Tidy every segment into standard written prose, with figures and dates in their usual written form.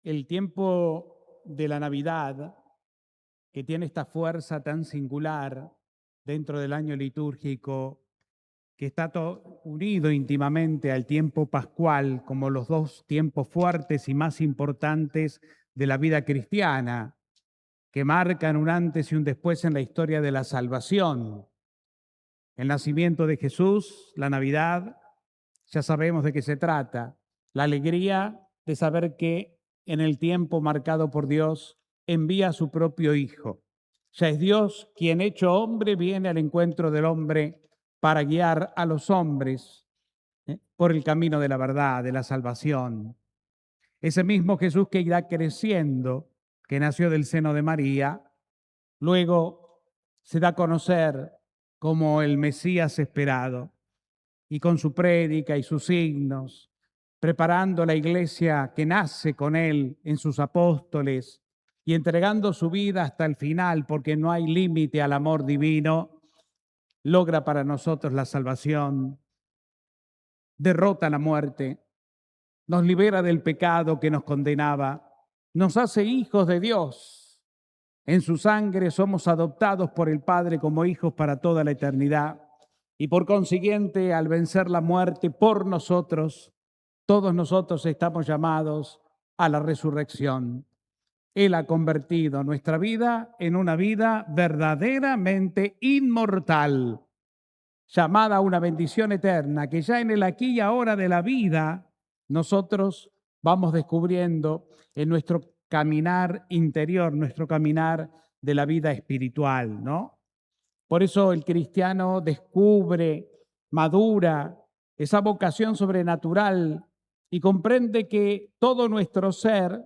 El tiempo de la Navidad, que tiene esta fuerza tan singular dentro del año litúrgico, que está unido íntimamente al tiempo pascual como los dos tiempos fuertes y más importantes de la vida cristiana, que marcan un antes y un después en la historia de la salvación. El nacimiento de Jesús, la Navidad, ya sabemos de qué se trata. La alegría de saber que en el tiempo marcado por Dios envía a su propio Hijo. Ya es Dios quien hecho hombre viene al encuentro del hombre para guiar a los hombres por el camino de la verdad, de la salvación. Ese mismo Jesús que irá creciendo, que nació del seno de María, luego se da a conocer como el Mesías esperado y con su prédica y sus signos, preparando la iglesia que nace con él en sus apóstoles y entregando su vida hasta el final, porque no hay límite al amor divino, logra para nosotros la salvación, derrota la muerte, nos libera del pecado que nos condenaba, nos hace hijos de Dios. En su sangre somos adoptados por el Padre como hijos para toda la eternidad. Y por consiguiente, al vencer la muerte por nosotros, todos nosotros estamos llamados a la resurrección. Él ha convertido nuestra vida en una vida verdaderamente inmortal, llamada a una bendición eterna, que ya en el aquí y ahora de la vida nosotros vamos descubriendo en nuestro caminar interior, nuestro caminar de la vida espiritual, ¿no? Por eso el cristiano descubre, madura esa vocación sobrenatural y comprende que todo nuestro ser,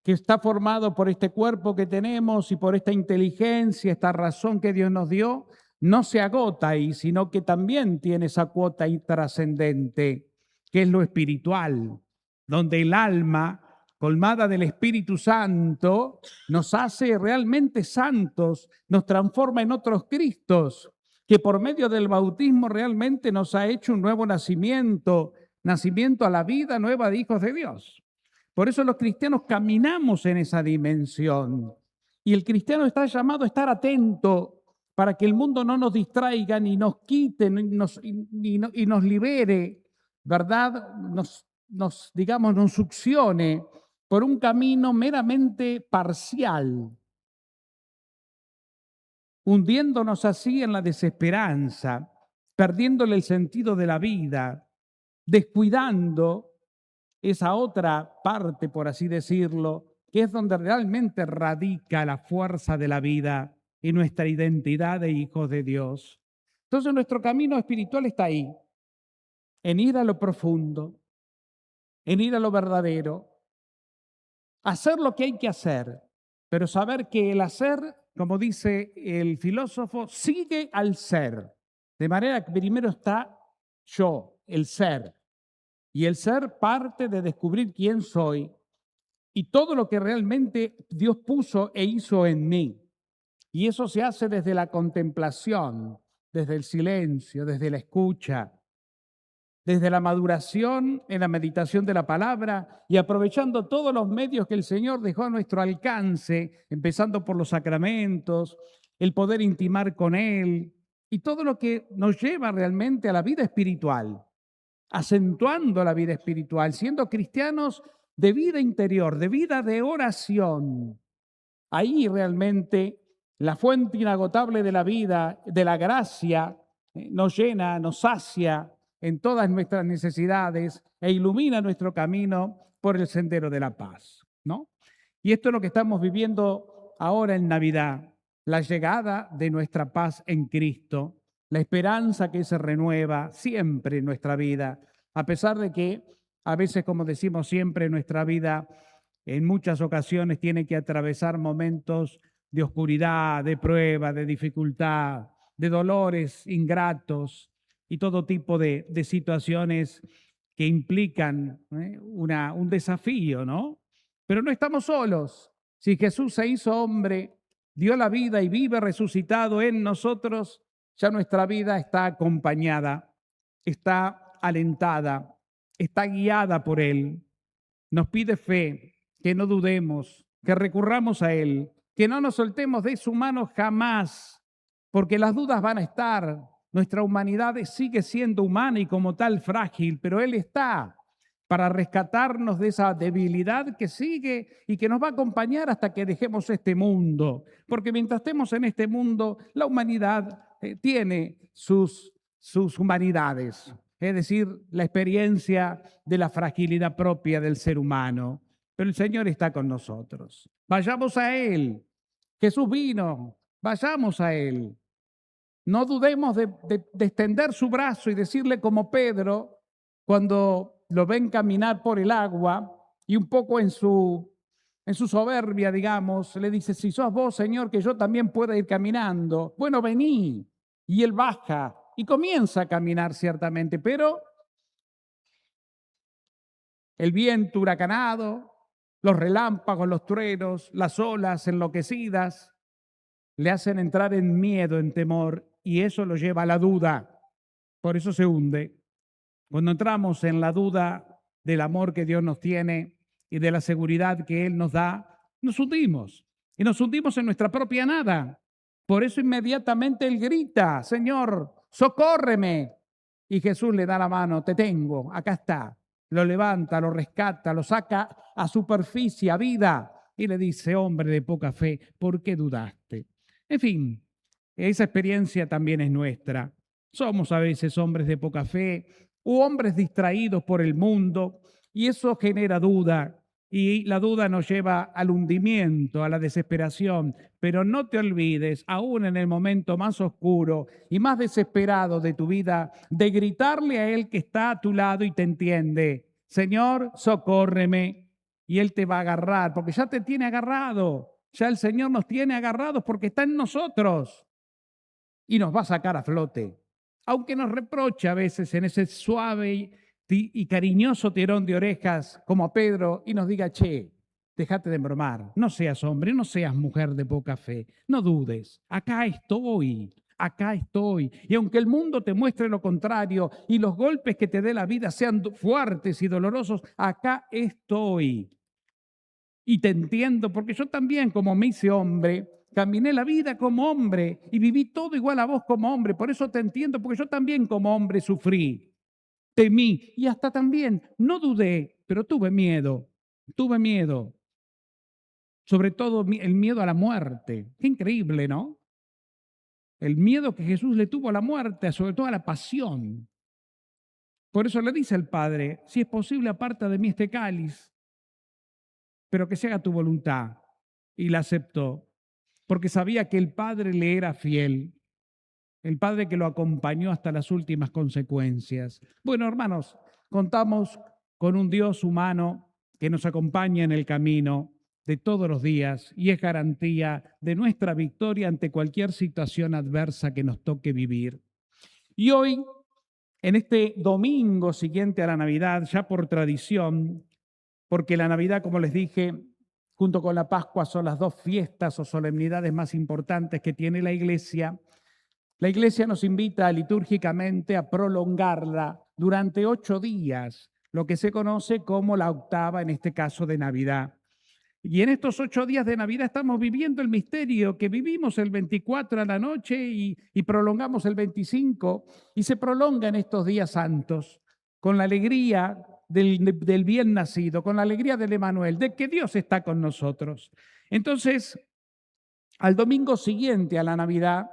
que está formado por este cuerpo que tenemos y por esta inteligencia, esta razón que Dios nos dio, no se agota ahí, sino que también tiene esa cuota trascendente, que es lo espiritual, donde el alma, colmada del Espíritu Santo, nos hace realmente santos, nos transforma en otros Cristos, que por medio del bautismo realmente nos ha hecho un nuevo nacimiento, nacimiento a la vida nueva de hijos de Dios. Por eso los cristianos caminamos en esa dimensión. Y el cristiano está llamado a estar atento para que el mundo no nos distraiga, ni nos quite, y nos libere, ¿verdad? Digamos, nos succione por un camino meramente parcial, hundiéndonos así en la desesperanza, perdiéndole el sentido de la vida, descuidando esa otra parte, por así decirlo, que es donde realmente radica la fuerza de la vida y nuestra identidad de hijos de Dios. Entonces nuestro camino espiritual está ahí, en ir a lo profundo, en ir a lo verdadero, hacer lo que hay que hacer, pero saber que el hacer, como dice el filósofo, sigue al ser. De manera que primero está yo, el ser, y el ser parte de descubrir quién soy y todo lo que realmente Dios puso e hizo en mí. Y eso se hace desde la contemplación, desde el silencio, desde la escucha, desde la maduración en la meditación de la palabra y aprovechando todos los medios que el Señor dejó a nuestro alcance, empezando por los sacramentos, el poder intimar con Él y todo lo que nos lleva realmente a la vida espiritual, acentuando la vida espiritual, siendo cristianos de vida interior, de vida de oración. Ahí realmente la fuente inagotable de la vida, de la gracia, nos llena, nos sacia en todas nuestras necesidades e ilumina nuestro camino por el sendero de la paz, ¿no? Y esto es lo que estamos viviendo ahora en Navidad, la llegada de nuestra paz en Cristo, la esperanza que se renueva siempre en nuestra vida, a pesar de que a veces, como decimos siempre, nuestra vida en muchas ocasiones tiene que atravesar momentos de oscuridad, de prueba, de dificultad, de dolores ingratos y todo tipo de situaciones que implican un desafío, ¿no? Pero no estamos solos. Si Jesús se hizo hombre, dio la vida y vive resucitado en nosotros, ya nuestra vida está acompañada, está alentada, está guiada por Él. Nos pide fe, que no dudemos, que recurramos a Él, que no nos soltemos de su mano jamás, porque las dudas van a estar. Nuestra humanidad sigue siendo humana y como tal frágil, pero Él está para rescatarnos de esa debilidad que sigue y que nos va a acompañar hasta que dejemos este mundo. Porque mientras estemos en este mundo, la humanidad tiene sus humanidades, es decir, la experiencia de la fragilidad propia del ser humano. Pero el Señor está con nosotros. Vayamos a Él. Jesús vino, vayamos a Él. No dudemos de extender su brazo y decirle como Pedro, cuando lo ven caminar por el agua y un poco en su soberbia, digamos, le dice, si sos vos, Señor, que yo también pueda ir caminando. Bueno, vení. Y él baja y comienza a caminar ciertamente, pero el viento huracanado, los relámpagos, los truenos, las olas enloquecidas, le hacen entrar en miedo, en temor, y eso lo lleva a la duda. Por eso se hunde. Cuando entramos en la duda del amor que Dios nos tiene y de la seguridad que Él nos da, nos hundimos. Y nos hundimos en nuestra propia nada. Por eso inmediatamente Él grita, Señor, socórreme. Y Jesús le da la mano, te tengo, acá está. Lo levanta, lo rescata, lo saca a superficie, a vida. Y le dice, hombre de poca fe, ¿por qué dudaste? En fin, esa experiencia también es nuestra. Somos a veces hombres de poca fe u hombres distraídos por el mundo y eso genera duda y la duda nos lleva al hundimiento, a la desesperación. Pero no te olvides, aún en el momento más oscuro y más desesperado de tu vida, de gritarle a Él que está a tu lado y te entiende. Señor, socórreme. Y Él te va a agarrar, porque ya te tiene agarrado. Ya el Señor nos tiene agarrados porque está en nosotros y nos va a sacar a flote. Aunque nos reproche a veces en ese suave y cariñoso tirón de orejas como a Pedro y nos diga, che, déjate de embromar, no seas hombre, no seas mujer de poca fe, no dudes, acá estoy. Acá estoy. Y aunque el mundo te muestre lo contrario y los golpes que te dé la vida sean fuertes y dolorosos, acá estoy. Y te entiendo, porque yo también, como me hice hombre, caminé la vida como hombre y viví todo igual a vos como hombre. Por eso te entiendo, porque yo también como hombre sufrí, temí y hasta también no dudé, pero tuve miedo. Tuve miedo. Sobre todo el miedo a la muerte. Qué increíble, ¿no? El miedo que Jesús le tuvo a la muerte, sobre todo a la pasión. Por eso le dice al Padre, si es posible, aparta de mí este cáliz, pero que se haga tu voluntad. Y la aceptó, porque sabía que el Padre le era fiel, el Padre que lo acompañó hasta las últimas consecuencias. Bueno, hermanos, contamos con un Dios humano que nos acompaña en el camino de todos los días y es garantía de nuestra victoria ante cualquier situación adversa que nos toque vivir. Y hoy, en este domingo siguiente a la Navidad, ya por tradición, porque la Navidad, como les dije, junto con la Pascua son las dos fiestas o solemnidades más importantes que tiene la Iglesia. La Iglesia nos invita litúrgicamente a prolongarla durante 8 días, lo que se conoce como la octava, en este caso de Navidad. Y en estos 8 días de Navidad estamos viviendo el misterio que vivimos el 24 a la noche y prolongamos el 25 y se prolonga en estos días santos con la alegría del bien nacido, con la alegría del Emanuel, de que Dios está con nosotros. Entonces, al domingo siguiente a la Navidad,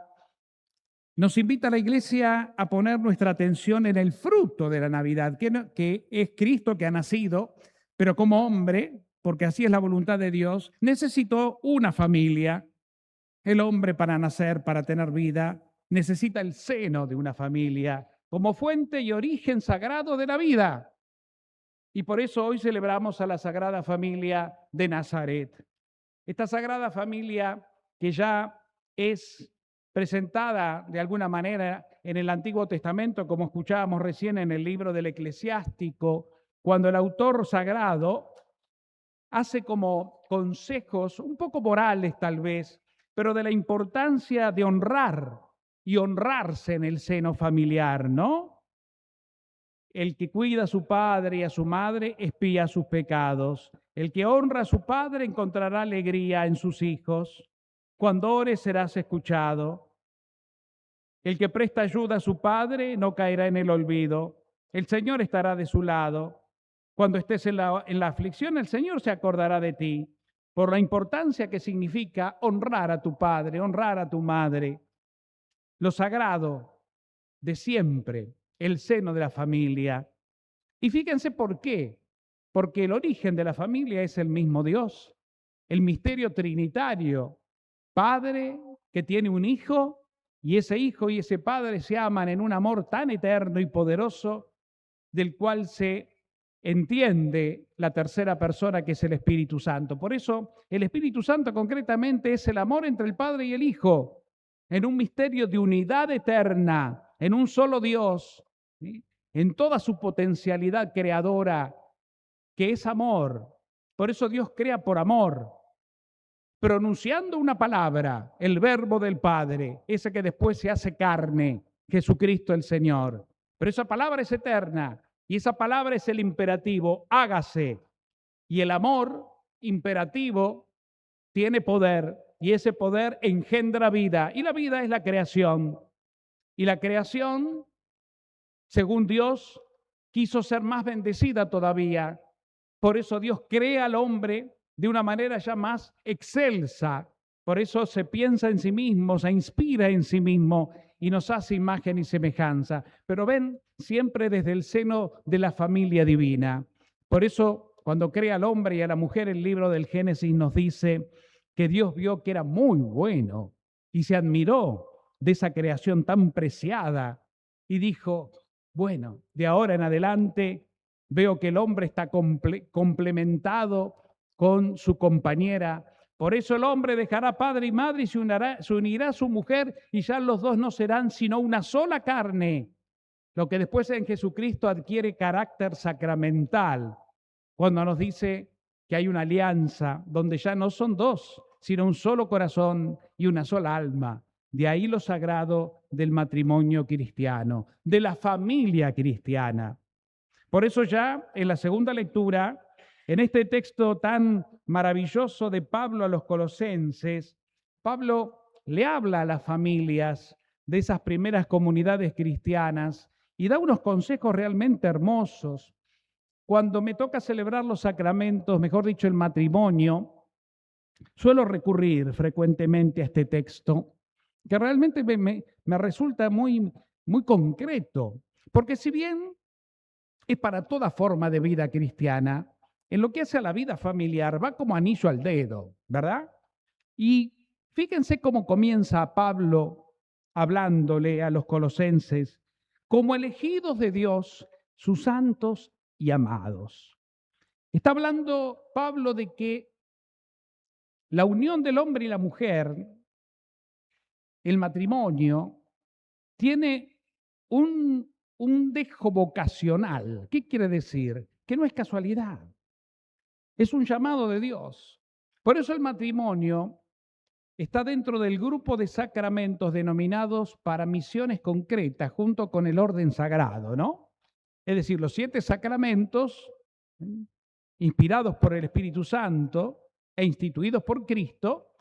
nos invita la Iglesia a poner nuestra atención en el fruto de la Navidad, que es Cristo que ha nacido, pero como hombre, porque así es la voluntad de Dios, necesitó una familia. El hombre para nacer, para tener vida, necesita el seno de una familia como fuente y origen sagrado de la vida. Y por eso hoy celebramos a la Sagrada Familia de Nazaret. Esta Sagrada Familia que ya es presentada de alguna manera en el Antiguo Testamento, como escuchábamos recién en el libro del Eclesiástico, cuando el autor sagrado hace como consejos un poco morales tal vez, pero de la importancia de honrar y honrarse en el seno familiar, ¿no? El que cuida a su padre y a su madre expía sus pecados. El que honra a su padre encontrará alegría en sus hijos. Cuando ores serás escuchado. El que presta ayuda a su padre no caerá en el olvido. El Señor estará de su lado. Cuando estés en la aflicción, el Señor se acordará de ti, por la importancia que significa honrar a tu padre, honrar a tu madre. Lo sagrado de siempre, el seno de la familia. Y fíjense por qué. Porque el origen de la familia es el mismo Dios, el misterio trinitario. Padre que tiene un hijo, y ese hijo y ese padre se aman en un amor tan eterno y poderoso, del cual se entiende la tercera persona, que es el Espíritu Santo. Por eso, el Espíritu Santo concretamente es el amor entre el Padre y el Hijo, en un misterio de unidad eterna, en un solo Dios, ¿sí?, en toda su potencialidad creadora, que es amor. Por eso Dios crea por amor, pronunciando una palabra, el verbo del Padre, ese que después se hace carne, Jesucristo el Señor. Pero esa palabra es eterna y esa palabra es el imperativo, hágase. Y el amor imperativo tiene poder y ese poder engendra vida. Y la vida es la creación. Y la creación, según Dios, quiso ser más bendecida todavía. Por eso Dios crea al hombre de una manera ya más excelsa. Por eso se piensa en sí mismo, se inspira en sí mismo y nos hace imagen y semejanza. Pero ven, siempre desde el seno de la familia divina. Por eso, cuando crea al hombre y a la mujer, el libro del Génesis nos dice que Dios vio que era muy bueno y se admiró de esa creación tan preciada y dijo, bueno, de ahora en adelante veo que el hombre está complementado con su compañera. Por eso el hombre dejará padre y madre y se unirá a su mujer y ya los dos no serán sino una sola carne. Lo que después en Jesucristo adquiere carácter sacramental, cuando nos dice que hay una alianza donde ya no son dos, sino un solo corazón y una sola alma. De ahí lo sagrado del matrimonio cristiano, de la familia cristiana. Por eso ya en la segunda lectura, en este texto tan maravilloso de Pablo a los colosenses, Pablo le habla a las familias de esas primeras comunidades cristianas y da unos consejos realmente hermosos. Cuando me toca celebrar los sacramentos, mejor dicho, el matrimonio, suelo recurrir frecuentemente a este texto, que realmente me resulta muy concreto, porque si bien es para toda forma de vida cristiana, en lo que hace a la vida familiar va como anillo al dedo, ¿verdad? Y fíjense cómo comienza Pablo hablándole a los colosenses como elegidos de Dios, sus santos y amados. Está hablando Pablo de que la unión del hombre y la mujer, el matrimonio, tiene un dejo vocacional. ¿Qué quiere decir? Que no es casualidad. Es un llamado de Dios. Por eso el matrimonio está dentro del grupo de sacramentos denominados para misiones concretas, junto con el orden sagrado, ¿no? Es decir, los 7 sacramentos, inspirados por el Espíritu Santo e instituidos por Cristo,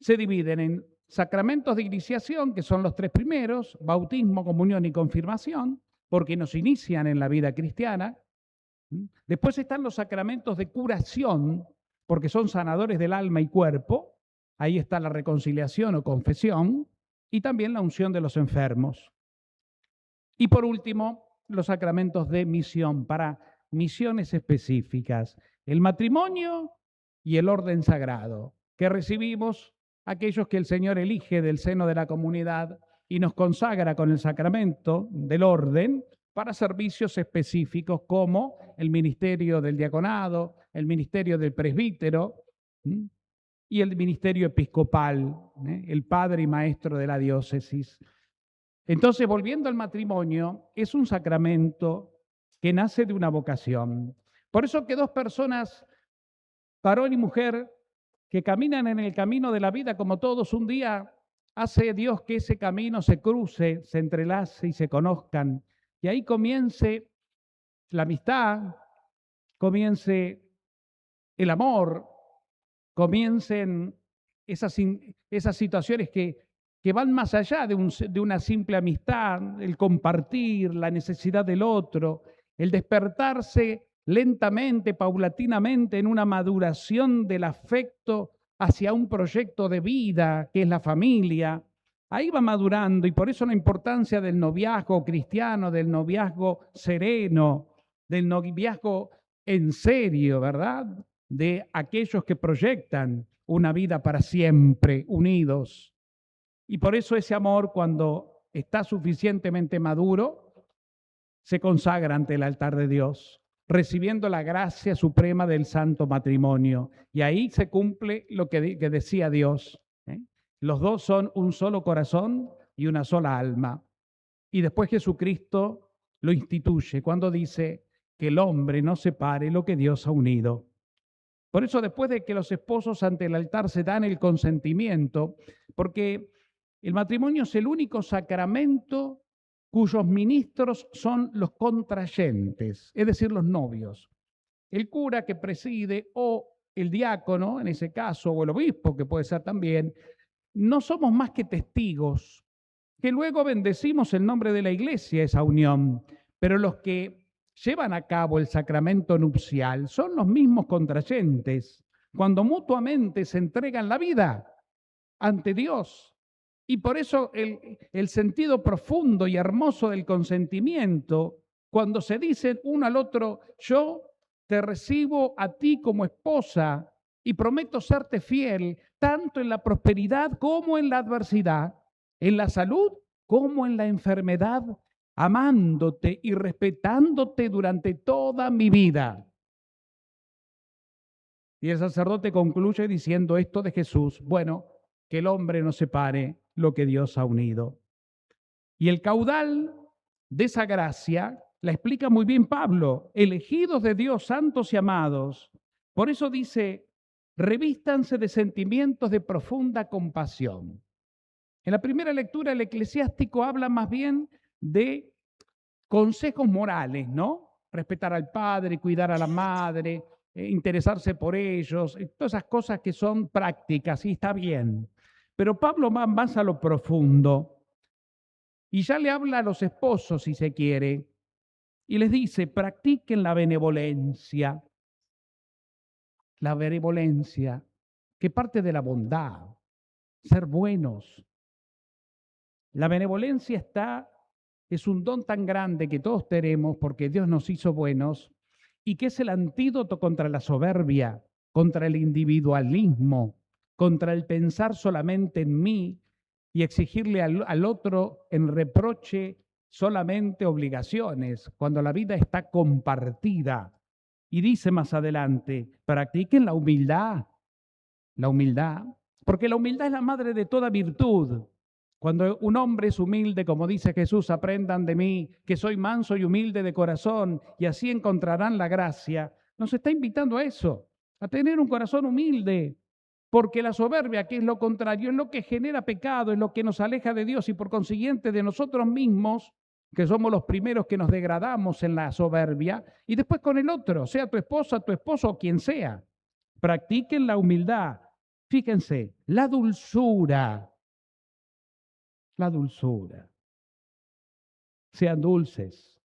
se dividen en sacramentos de iniciación, que son los 3 primeros, bautismo, comunión y confirmación, porque nos inician en la vida cristiana. Después están los sacramentos de curación, porque son sanadores del alma y cuerpo. Ahí está la reconciliación o confesión, y también la unción de los enfermos. Y por último, los sacramentos de misión, para misiones específicas. El matrimonio y el orden sagrado, que recibimos aquellos que el Señor elige del seno de la comunidad y nos consagra con el sacramento del orden para servicios específicos como el ministerio del diaconado, el ministerio del presbítero y el ministerio episcopal, el padre y maestro de la diócesis. Entonces, volviendo al matrimonio, es un sacramento que nace de una vocación. Por eso que 2 personas, varón y mujer, que caminan en el camino de la vida como todos, un día hace Dios que ese camino se cruce, se entrelace y se conozcan. Y ahí comience la amistad, comience el amor, comiencen esas situaciones que van más allá de una simple amistad, el compartir, la necesidad del otro, el despertarse lentamente, paulatinamente, en una maduración del afecto hacia un proyecto de vida que es la familia. Ahí va madurando y por eso la importancia del noviazgo cristiano, del noviazgo sereno, del noviazgo en serio, ¿verdad? De aquellos que proyectan una vida para siempre unidos. Y por eso ese amor, cuando está suficientemente maduro, se consagra ante el altar de Dios, recibiendo la gracia suprema del santo matrimonio. Y ahí se cumple lo que decía Dios. Los dos son un solo corazón y una sola alma. Y después Jesucristo lo instituye cuando dice que el hombre no separe lo que Dios ha unido. Por eso, después de que los esposos ante el altar se dan el consentimiento, porque el matrimonio es el único sacramento cuyos ministros son los contrayentes, es decir, los novios. El cura que preside o el diácono, en ese caso, o el obispo, que puede ser también, no somos más que testigos, que luego bendecimos el nombre de la iglesia, esa unión, pero los que llevan a cabo el sacramento nupcial son los mismos contrayentes, cuando mutuamente se entregan la vida ante Dios. Y por eso el sentido profundo y hermoso del consentimiento, cuando se dicen uno al otro, yo te recibo a ti como esposa y prometo serte fiel, tanto en la prosperidad como en la adversidad, en la salud como en la enfermedad, amándote y respetándote durante toda mi vida. Y el sacerdote concluye diciendo esto de Jesús: bueno, que el hombre no separe lo que Dios ha unido. Y el caudal de esa gracia la explica muy bien Pablo: elegidos de Dios, santos y amados. Por eso dice: revístanse de sentimientos de profunda compasión. En la primera lectura, el eclesiástico habla más bien de consejos morales, ¿no? Respetar al padre, cuidar a la madre, interesarse por ellos, todas esas cosas que son prácticas, y está bien. Pero Pablo va más a lo profundo y ya le habla a los esposos, si se quiere, y les dice: practiquen la benevolencia, que parte de la bondad, ser buenos. La benevolencia es un don tan grande que todos tenemos porque Dios nos hizo buenos y que es el antídoto contra la soberbia, contra el individualismo, contra el pensar solamente en mí y exigirle al otro en reproche solamente obligaciones, cuando la vida está compartida. Y dice más adelante: practiquen la humildad, porque la humildad es la madre de toda virtud. Cuando un hombre es humilde, como dice Jesús: aprendan de mí, que soy manso y humilde de corazón, y así encontrarán la gracia. Nos está invitando a eso, a tener un corazón humilde, porque la soberbia, que es lo contrario, es lo que genera pecado, es lo que nos aleja de Dios y por consiguiente de nosotros mismos, que somos los primeros que nos degradamos en la soberbia, y después con el otro, sea tu esposa, tu esposo o quien sea. Practiquen la humildad. Fíjense, la dulzura. La dulzura. Sean dulces,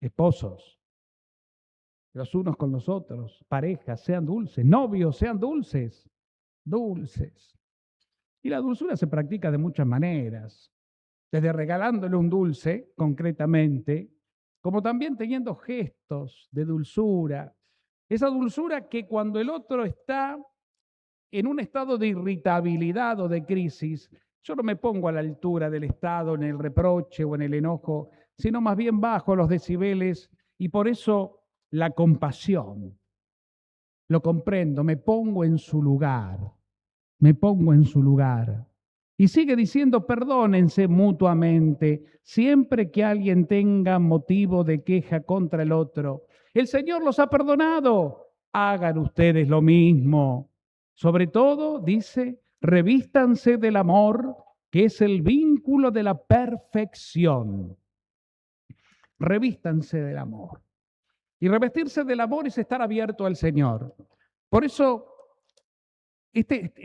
esposos, los unos con los otros, parejas, sean dulces, novios, sean dulces, dulces. Y la dulzura se practica de muchas maneras, desde regalándole un dulce, concretamente, como también teniendo gestos de dulzura. Esa dulzura que cuando el otro está en un estado de irritabilidad o de crisis, yo no me pongo a la altura del estado en el reproche o en el enojo, sino más bien bajo los decibeles, y por eso la compasión. Lo comprendo, me pongo en su lugar, me pongo en su lugar. Y sigue diciendo: perdónense mutuamente siempre que alguien tenga motivo de queja contra el otro. El Señor los ha perdonado, hagan ustedes lo mismo. Sobre todo, dice, revístanse del amor, que es el vínculo de la perfección. Revístanse del amor. Y revestirse del amor es estar abierto al Señor. Por eso,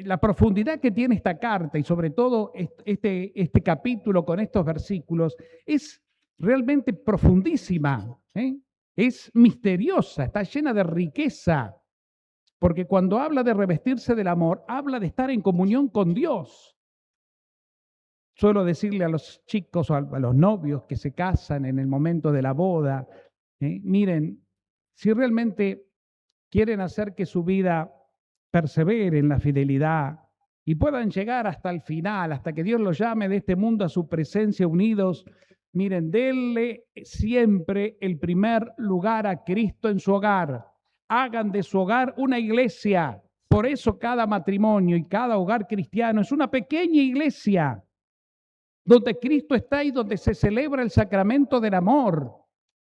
la profundidad que tiene esta carta y sobre todo este capítulo con estos versículos es realmente profundísima, ¿eh? Es misteriosa, está llena de riqueza, porque cuando habla de revestirse del amor, habla de estar en comunión con Dios. Suelo decirle a los chicos o a los novios que se casan en el momento de la boda, miren, si realmente quieren hacer que su vida persevere en la fidelidad y puedan llegar hasta el final, hasta que Dios los llame de este mundo a su presencia unidos, miren, denle siempre el primer lugar a Cristo en su hogar. Hagan de su hogar una iglesia. Por eso cada matrimonio y cada hogar cristiano es una pequeña iglesia donde Cristo está y donde se celebra el sacramento del amor,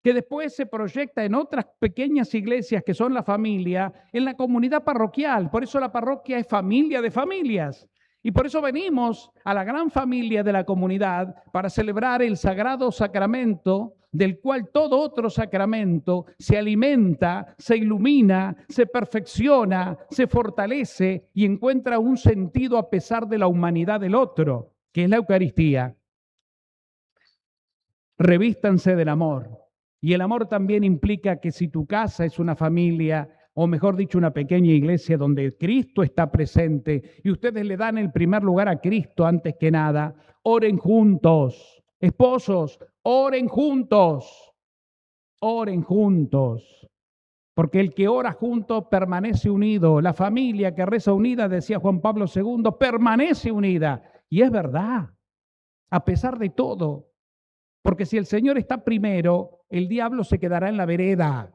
que después se proyecta en otras pequeñas iglesias que son la familia, en la comunidad parroquial. Por eso la parroquia es familia de familias. Y por eso venimos a la gran familia de la comunidad para celebrar el sagrado sacramento, del cual todo otro sacramento se alimenta, se ilumina, se perfecciona, se fortalece y encuentra un sentido a pesar de la humanidad del otro, que es la Eucaristía. Revístanse del amor. Y el amor también implica que si tu casa es una familia, o mejor dicho, una pequeña iglesia donde Cristo está presente y ustedes le dan el primer lugar a Cristo antes que nada, oren juntos. Esposos, oren juntos. Oren juntos. Porque el que ora junto permanece unido. La familia que reza unida, decía Juan Pablo II, permanece unida. Y es verdad, a pesar de todo. Porque si el Señor está primero, el diablo se quedará en la vereda.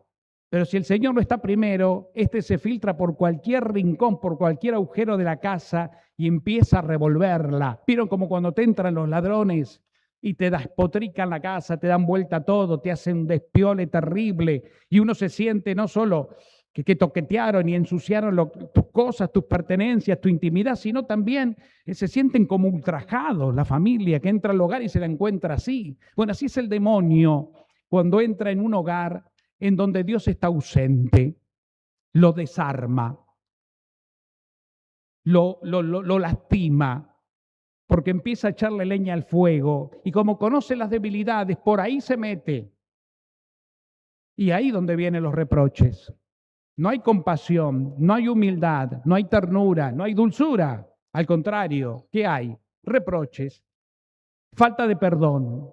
Pero si el Señor no está primero, este se filtra por cualquier rincón, por cualquier agujero de la casa y empieza a revolverla. ¿Vieron como cuando te entran los ladrones y te despotrican la casa, te dan vuelta todo, te hacen un despiole terrible y uno se siente no solo que toquetearon y ensuciaron tus cosas, tus pertenencias, tu intimidad, sino también se sienten como ultrajados, la familia que entra al hogar y se la encuentra así. Bueno, así es el demonio cuando entra en un hogar en donde Dios está ausente, lo desarma, lo lastima, porque empieza a echarle leña al fuego y como conoce las debilidades, por ahí se mete. Y ahí donde vienen los reproches. No hay compasión, no hay humildad, no hay ternura, no hay dulzura. Al contrario, ¿qué hay? Reproches, falta de perdón.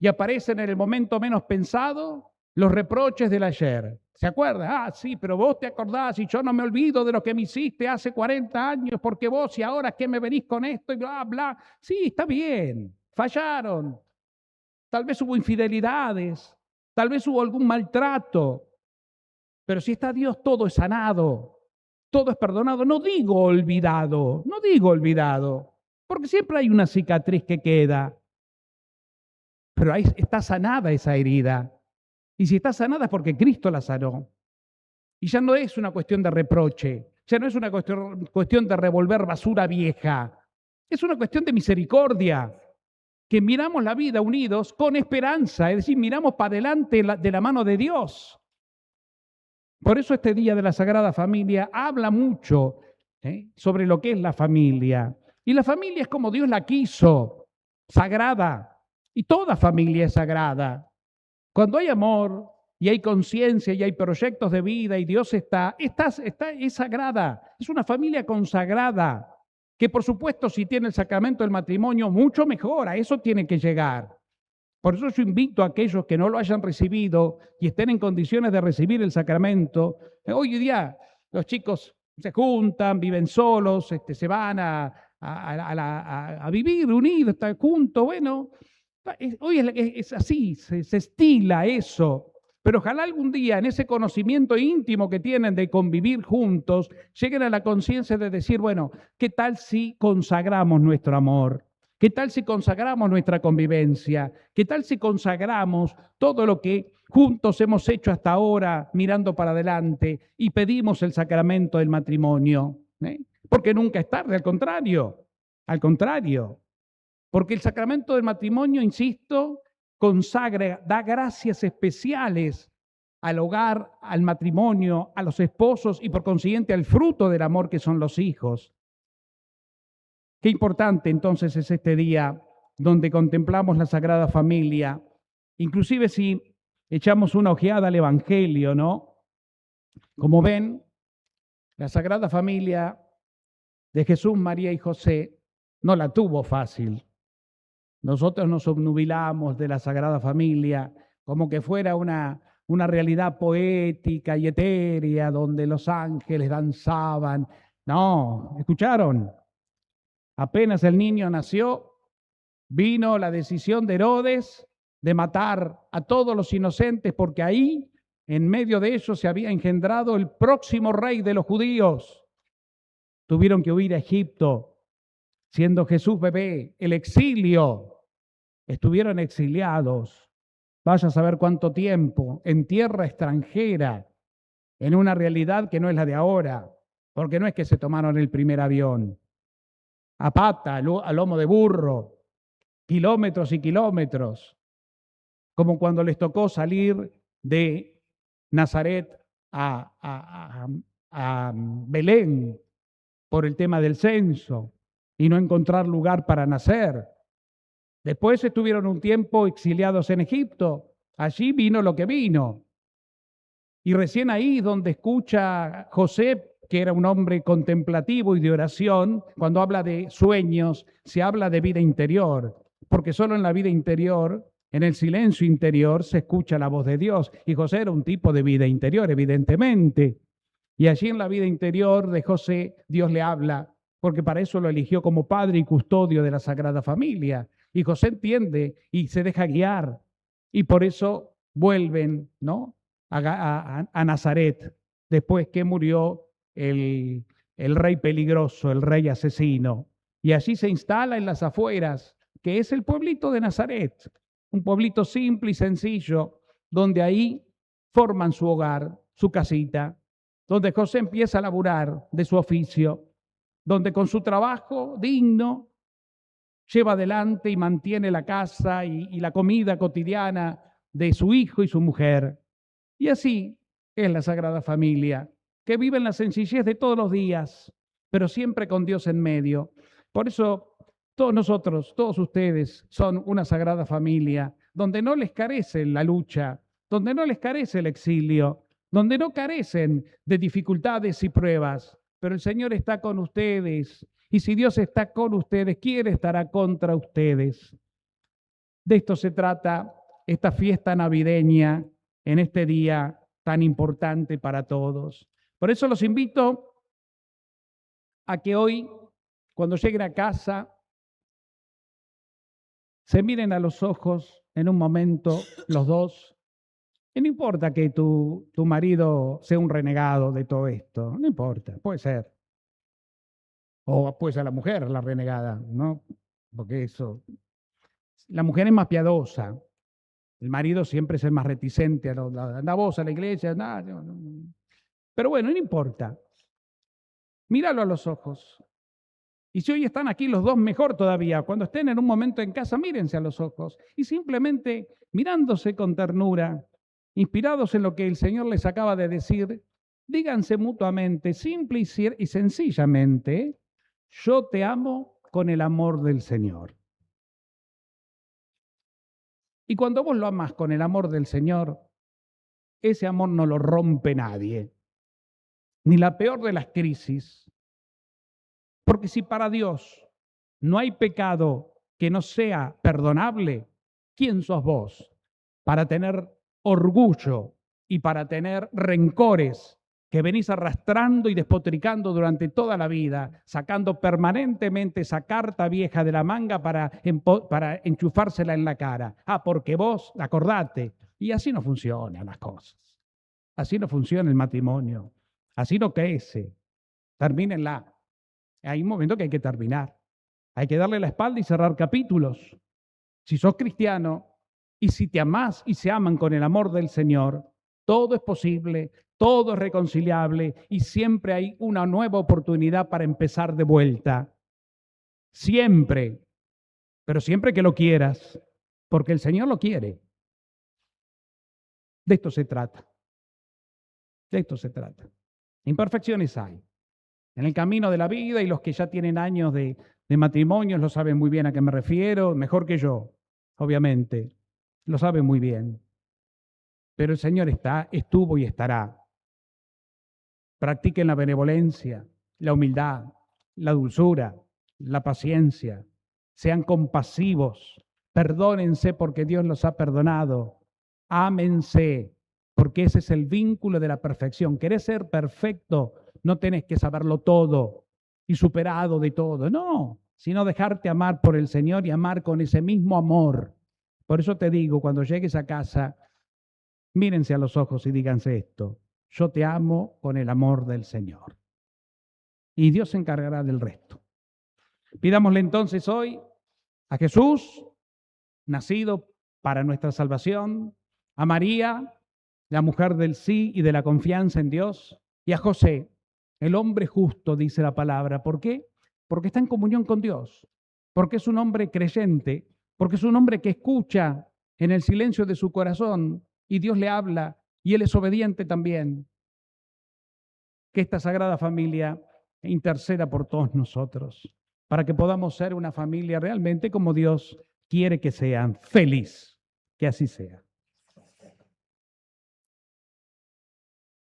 Y aparecen en el momento menos pensado los reproches del ayer. ¿Se acuerda? Ah, sí, pero vos te acordás y yo no me olvido de lo que me hiciste hace 40 años porque vos y ahora que me venís con esto y bla, bla. Sí, está bien, fallaron. Tal vez hubo infidelidades, tal vez hubo algún maltrato. Pero si está Dios, todo es sanado, todo es perdonado. No digo olvidado, porque siempre hay una cicatriz que queda. Pero ahí está sanada esa herida. Y si está sanada es porque Cristo la sanó. Y ya no es una cuestión de reproche, ya no es una cuestión de revolver basura vieja. Es una cuestión de misericordia, que miramos la vida unidos con esperanza, es decir, miramos para adelante de la mano de Dios. Por eso este día de la Sagrada Familia habla mucho sobre lo que es la familia. Y la familia es como Dios la quiso, sagrada. Y toda familia es sagrada. Cuando hay amor y hay conciencia y hay proyectos de vida y Dios es sagrada. Es una familia consagrada. Que por supuesto si tiene el sacramento del matrimonio, mucho mejor. A eso tiene que llegar. Por eso yo invito a aquellos que no lo hayan recibido y estén en condiciones de recibir el sacramento. Hoy día los chicos se juntan, viven solos, se van a vivir unidos, están juntos. Bueno, hoy es así, se estila eso. Pero ojalá algún día en ese conocimiento íntimo que tienen de convivir juntos, lleguen a la conciencia de decir, bueno, ¿qué tal si consagramos nuestro amor? ¿Qué tal si consagramos nuestra convivencia? ¿Qué tal si consagramos todo lo que juntos hemos hecho hasta ahora mirando para adelante y pedimos el sacramento del matrimonio? Porque nunca es tarde, al contrario. Porque el sacramento del matrimonio, insisto, consagra, da gracias especiales al hogar, al matrimonio, a los esposos y por consiguiente al fruto del amor que son los hijos. Qué importante entonces es este día donde contemplamos la Sagrada Familia, inclusive si echamos una ojeada al Evangelio, ¿no? Como ven, la Sagrada Familia de Jesús, María y José no la tuvo fácil. Nosotros nos obnubilamos de la Sagrada Familia como que fuera una realidad poética y etérea donde los ángeles danzaban. No, ¿escucharon? Apenas el niño nació, vino la decisión de Herodes de matar a todos los inocentes porque ahí, en medio de ellos, se había engendrado el próximo rey de los judíos. Tuvieron que huir a Egipto, siendo Jesús bebé, el exilio. Estuvieron exiliados, vaya a saber cuánto tiempo, en tierra extranjera, en una realidad que no es la de ahora, porque no es que se tomaron el primer avión, a pata, a lomo de burro, kilómetros y kilómetros, como cuando les tocó salir de Nazaret a Belén por el tema del censo y no encontrar lugar para nacer. Después estuvieron un tiempo exiliados en Egipto. Allí vino lo que vino. Y recién ahí donde escucha José, que era un hombre contemplativo y de oración, cuando habla de sueños, se habla de vida interior, porque solo en la vida interior, en el silencio interior, se escucha la voz de Dios. Y José era un tipo de vida interior, evidentemente. Y allí en la vida interior de José, Dios le habla, porque para eso lo eligió como padre y custodio de la Sagrada Familia. Y José entiende y se deja guiar. Y por eso vuelven, ¿no?, a Nazaret, después que murió el rey peligroso, el rey asesino. Y allí se instala en las afueras, que es el pueblito de Nazaret, un pueblito simple y sencillo, donde ahí forman su hogar, su casita, donde José empieza a laburar de su oficio, donde con su trabajo digno lleva adelante y mantiene la casa y la comida cotidiana de su hijo y su mujer. Y así es la Sagrada Familia, que vive en la sencillez de todos los días, pero siempre con Dios en medio. Por eso todos nosotros, todos ustedes son una Sagrada Familia, donde no les carece la lucha, donde no les carece el exilio, donde no carecen de dificultades y pruebas, pero el Señor está con ustedes. Y si Dios está con ustedes, ¿quién estará contra ustedes? De esto se trata esta fiesta navideña en este día tan importante para todos. Por eso los invito a que hoy, cuando lleguen a casa, se miren a los ojos en un momento los dos. Y no importa que tu marido sea un renegado de todo esto, no importa, puede ser. O puede ser la mujer la renegada, ¿no? Porque eso, la mujer es más piadosa, el marido siempre es el más reticente, anda vos a la iglesia, no. Pero bueno, no importa. Míralo a los ojos. Y si hoy están aquí los dos, mejor todavía. Cuando estén en un momento en casa, mírense a los ojos. Y simplemente mirándose con ternura, inspirados en lo que el Señor les acaba de decir, díganse mutuamente, simple y sencillamente, yo te amo con el amor del Señor. Y cuando vos lo amás con el amor del Señor, ese amor no lo rompe nadie, ni la peor de las crisis. Porque si para Dios no hay pecado que no sea perdonable, ¿quién sos vos para tener orgullo y para tener rencores que venís arrastrando y despotricando durante toda la vida, sacando permanentemente esa carta vieja de la manga para enchufársela en la cara? Porque vos, acordate. Y así no funcionan las cosas. Así no funciona el matrimonio. Así no crece. Termínenla. Hay un momento que hay que terminar. Hay que darle la espalda y cerrar capítulos. Si sos cristiano y si te amás y se aman con el amor del Señor, todo es posible, todo es reconciliable y siempre hay una nueva oportunidad para empezar de vuelta. Siempre, pero siempre que lo quieras, porque el Señor lo quiere. De esto se trata. De esto se trata. Imperfecciones hay en el camino de la vida y los que ya tienen años de matrimonios lo saben muy bien a qué me refiero, mejor que yo, obviamente, lo saben muy bien. Pero el Señor estuvo y estará. Practiquen la benevolencia, la humildad, la dulzura, la paciencia. Sean compasivos, perdónense porque Dios los ha perdonado. Ámense, porque ese es el vínculo de la perfección. ¿Querés ser perfecto? No tenés que saberlo todo y superado de todo. No, sino dejarte amar por el Señor y amar con ese mismo amor. Por eso te digo, cuando llegues a casa, mírense a los ojos y díganse esto: yo te amo con el amor del Señor. Y Dios se encargará del resto. Pidámosle entonces hoy a Jesús, nacido para nuestra salvación, a María, la mujer del sí y de la confianza en Dios, y a José, el hombre justo, dice la palabra. ¿Por qué? Porque está en comunión con Dios, porque es un hombre creyente, porque es un hombre que escucha en el silencio de su corazón y Dios le habla y él es obediente también. Que esta Sagrada Familia interceda por todos nosotros, para que podamos ser una familia realmente como Dios quiere que sean, feliz. Que así sea.